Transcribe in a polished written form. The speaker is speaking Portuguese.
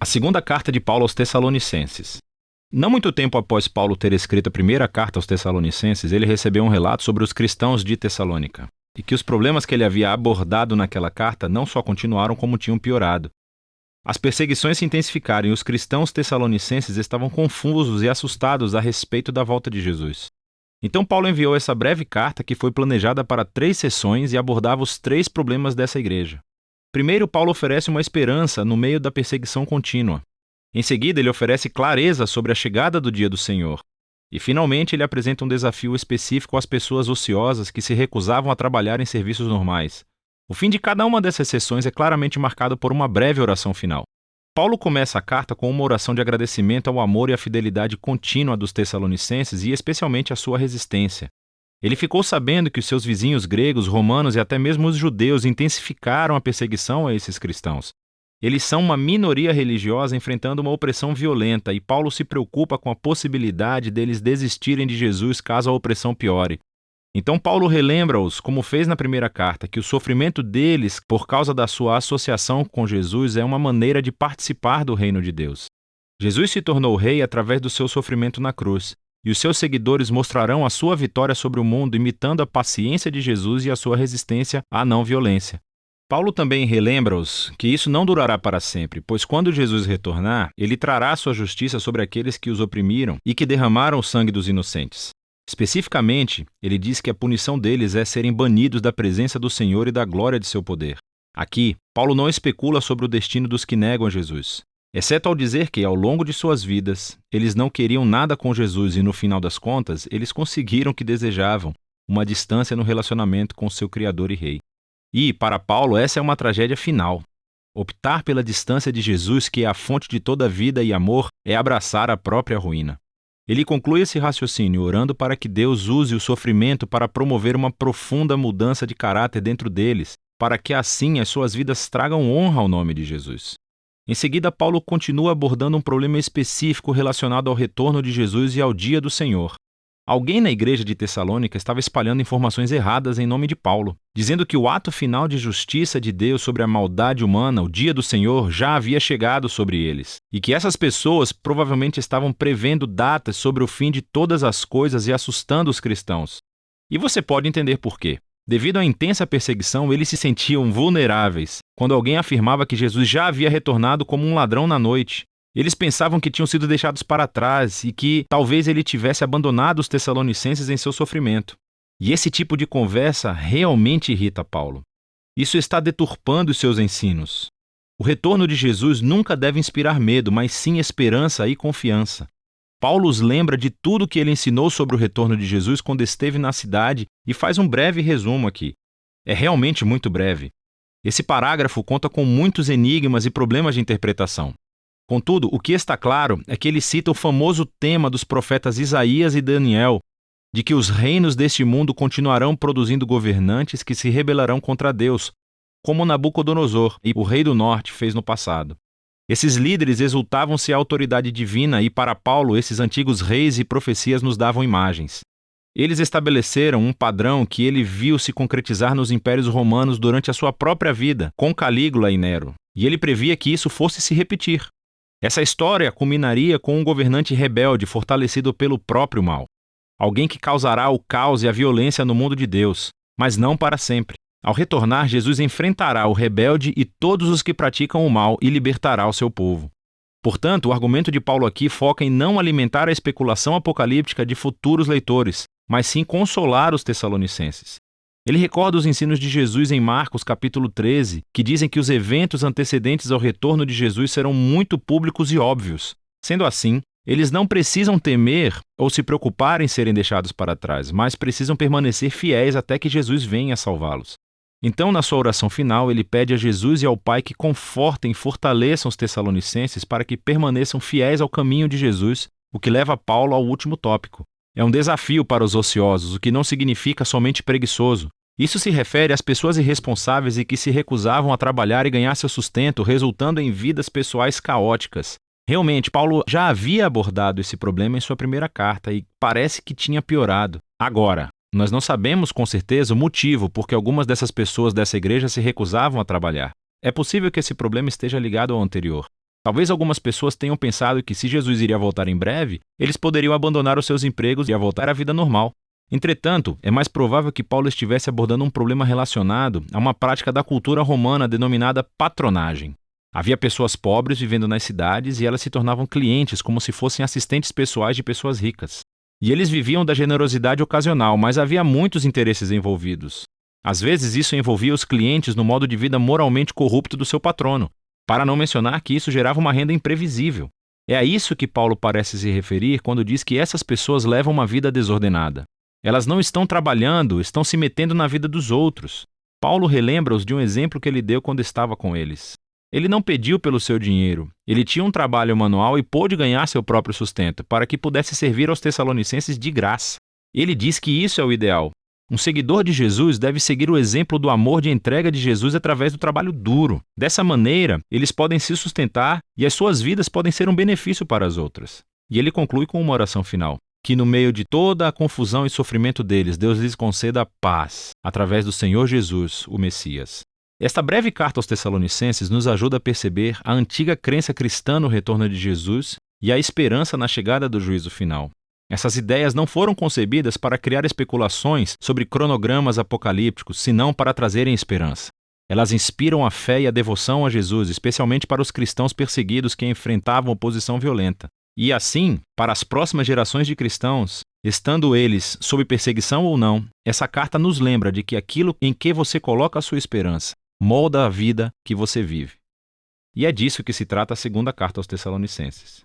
A segunda carta de Paulo aos Tessalonicenses. Não muito tempo após Paulo ter escrito a primeira carta aos Tessalonicenses, ele recebeu um relato sobre os cristãos de Tessalônica, e que os problemas que ele havia abordado naquela carta não só continuaram como tinham piorado. As perseguições se intensificaram e os cristãos tessalonicenses estavam confusos e assustados a respeito da volta de Jesus. Então Paulo enviou essa breve carta que foi planejada para 3 sessões e abordava os 3 problemas dessa igreja. Primeiro, Paulo oferece uma esperança no meio da perseguição contínua. Em seguida, ele oferece clareza sobre a chegada do dia do Senhor. E, finalmente, ele apresenta um desafio específico às pessoas ociosas que se recusavam a trabalhar em serviços normais. O fim de cada uma dessas sessões é claramente marcado por uma breve oração final. Paulo começa a carta com uma oração de agradecimento ao amor e à fidelidade contínua dos tessalonicenses e especialmente à sua resistência. Ele ficou sabendo que os seus vizinhos gregos, romanos e até mesmo os judeus intensificaram a perseguição a esses cristãos. Eles são uma minoria religiosa enfrentando uma opressão violenta e Paulo se preocupa com a possibilidade deles desistirem de Jesus caso a opressão piore. Então Paulo relembra-os, como fez na primeira carta, que o sofrimento deles por causa da sua associação com Jesus é uma maneira de participar do reino de Deus. Jesus se tornou rei através do seu sofrimento na cruz, e os seus seguidores mostrarão a sua vitória sobre o mundo imitando a paciência de Jesus e a sua resistência à não violência. Paulo também relembra-os que isso não durará para sempre, pois quando Jesus retornar, ele trará sua justiça sobre aqueles que os oprimiram e que derramaram o sangue dos inocentes. Especificamente, ele diz que a punição deles é serem banidos da presença do Senhor e da glória de seu poder. Aqui, Paulo não especula sobre o destino dos que negam a Jesus, exceto ao dizer que, ao longo de suas vidas, eles não queriam nada com Jesus e, no final das contas, eles conseguiram o que desejavam, uma distância no relacionamento com seu Criador e Rei. E, para Paulo, essa é uma tragédia final. Optar pela distância de Jesus, que é a fonte de toda vida e amor, é abraçar a própria ruína. Ele conclui esse raciocínio orando para que Deus use o sofrimento para promover uma profunda mudança de caráter dentro deles, para que assim as suas vidas tragam honra ao nome de Jesus. Em seguida, Paulo continua abordando um problema específico relacionado ao retorno de Jesus e ao dia do Senhor. Alguém na igreja de Tessalônica estava espalhando informações erradas em nome de Paulo, dizendo que o ato final de justiça de Deus sobre a maldade humana, o dia do Senhor, já havia chegado sobre eles, e que essas pessoas provavelmente estavam prevendo datas sobre o fim de todas as coisas e assustando os cristãos. E você pode entender por quê. Devido à intensa perseguição, eles se sentiam vulneráveis quando alguém afirmava que Jesus já havia retornado como um ladrão na noite. Eles pensavam que tinham sido deixados para trás e que talvez ele tivesse abandonado os tessalonicenses em seu sofrimento. E esse tipo de conversa realmente irrita Paulo. Isso está deturpando os seus ensinos. O retorno de Jesus nunca deve inspirar medo, mas sim esperança e confiança. Paulo os lembra de tudo que ele ensinou sobre o retorno de Jesus quando esteve na cidade e faz um breve resumo aqui. É realmente muito breve. Esse parágrafo conta com muitos enigmas e problemas de interpretação. Contudo, o que está claro é que ele cita o famoso tema dos profetas Isaías e Daniel, de que os reinos deste mundo continuarão produzindo governantes que se rebelarão contra Deus, como Nabucodonosor e o rei do norte fez no passado. Esses líderes exultavam-se à autoridade divina e, para Paulo, esses antigos reis e profecias nos davam imagens. Eles estabeleceram um padrão que ele viu se concretizar nos impérios romanos durante a sua própria vida, com Calígula e Nero, e ele previa que isso fosse se repetir. Essa história culminaria com um governante rebelde fortalecido pelo próprio mal. Alguém que causará o caos e a violência no mundo de Deus, mas não para sempre. Ao retornar, Jesus enfrentará o rebelde e todos os que praticam o mal e libertará o seu povo. Portanto, o argumento de Paulo aqui foca em não alimentar a especulação apocalíptica de futuros leitores, mas sim consolar os tessalonicenses. Ele recorda os ensinos de Jesus em Marcos capítulo 13, que dizem que os eventos antecedentes ao retorno de Jesus serão muito públicos e óbvios. Sendo assim, eles não precisam temer ou se preocupar em serem deixados para trás, mas precisam permanecer fiéis até que Jesus venha salvá-los. Então, na sua oração final, ele pede a Jesus e ao Pai que confortem e fortaleçam os tessalonicenses para que permaneçam fiéis ao caminho de Jesus, o que leva Paulo ao último tópico. É um desafio para os ociosos, o que não significa somente preguiçoso. Isso se refere às pessoas irresponsáveis e que se recusavam a trabalhar e ganhar seu sustento, resultando em vidas pessoais caóticas. Realmente, Paulo já havia abordado esse problema em sua primeira carta e parece que tinha piorado. Agora, nós não sabemos com certeza o motivo por que algumas dessas pessoas dessa igreja se recusavam a trabalhar. É possível que esse problema esteja ligado ao anterior. Talvez algumas pessoas tenham pensado que se Jesus iria voltar em breve, eles poderiam abandonar os seus empregos e voltar à vida normal. Entretanto, é mais provável que Paulo estivesse abordando um problema relacionado a uma prática da cultura romana denominada patronagem. Havia pessoas pobres vivendo nas cidades e elas se tornavam clientes como se fossem assistentes pessoais de pessoas ricas. E eles viviam da generosidade ocasional, mas havia muitos interesses envolvidos. Às vezes isso envolvia os clientes no modo de vida moralmente corrupto do seu patrono, para não mencionar que isso gerava uma renda imprevisível. É a isso que Paulo parece se referir quando diz que essas pessoas levam uma vida desordenada. Elas não estão trabalhando, estão se metendo na vida dos outros. Paulo relembra-os de um exemplo que ele deu quando estava com eles. Ele não pediu pelo seu dinheiro. Ele tinha um trabalho manual e pôde ganhar seu próprio sustento, para que pudesse servir aos Tessalonicenses de graça. Ele diz que isso é o ideal. Um seguidor de Jesus deve seguir o exemplo do amor de entrega de Jesus através do trabalho duro. Dessa maneira, eles podem se sustentar e as suas vidas podem ser um benefício para as outras. E ele conclui com uma oração final. Que no meio de toda a confusão e sofrimento deles, Deus lhes conceda a paz, através do Senhor Jesus, o Messias. Esta breve carta aos Tessalonicenses nos ajuda a perceber a antiga crença cristã no retorno de Jesus e a esperança na chegada do juízo final. Essas ideias não foram concebidas para criar especulações sobre cronogramas apocalípticos, senão para trazerem esperança. Elas inspiram a fé e a devoção a Jesus, especialmente para os cristãos perseguidos que enfrentavam oposição violenta. E assim, para as próximas gerações de cristãos, estando eles sob perseguição ou não, essa carta nos lembra de que aquilo em que você coloca a sua esperança molda a vida que você vive. E é disso que se trata a segunda carta aos Tessalonicenses.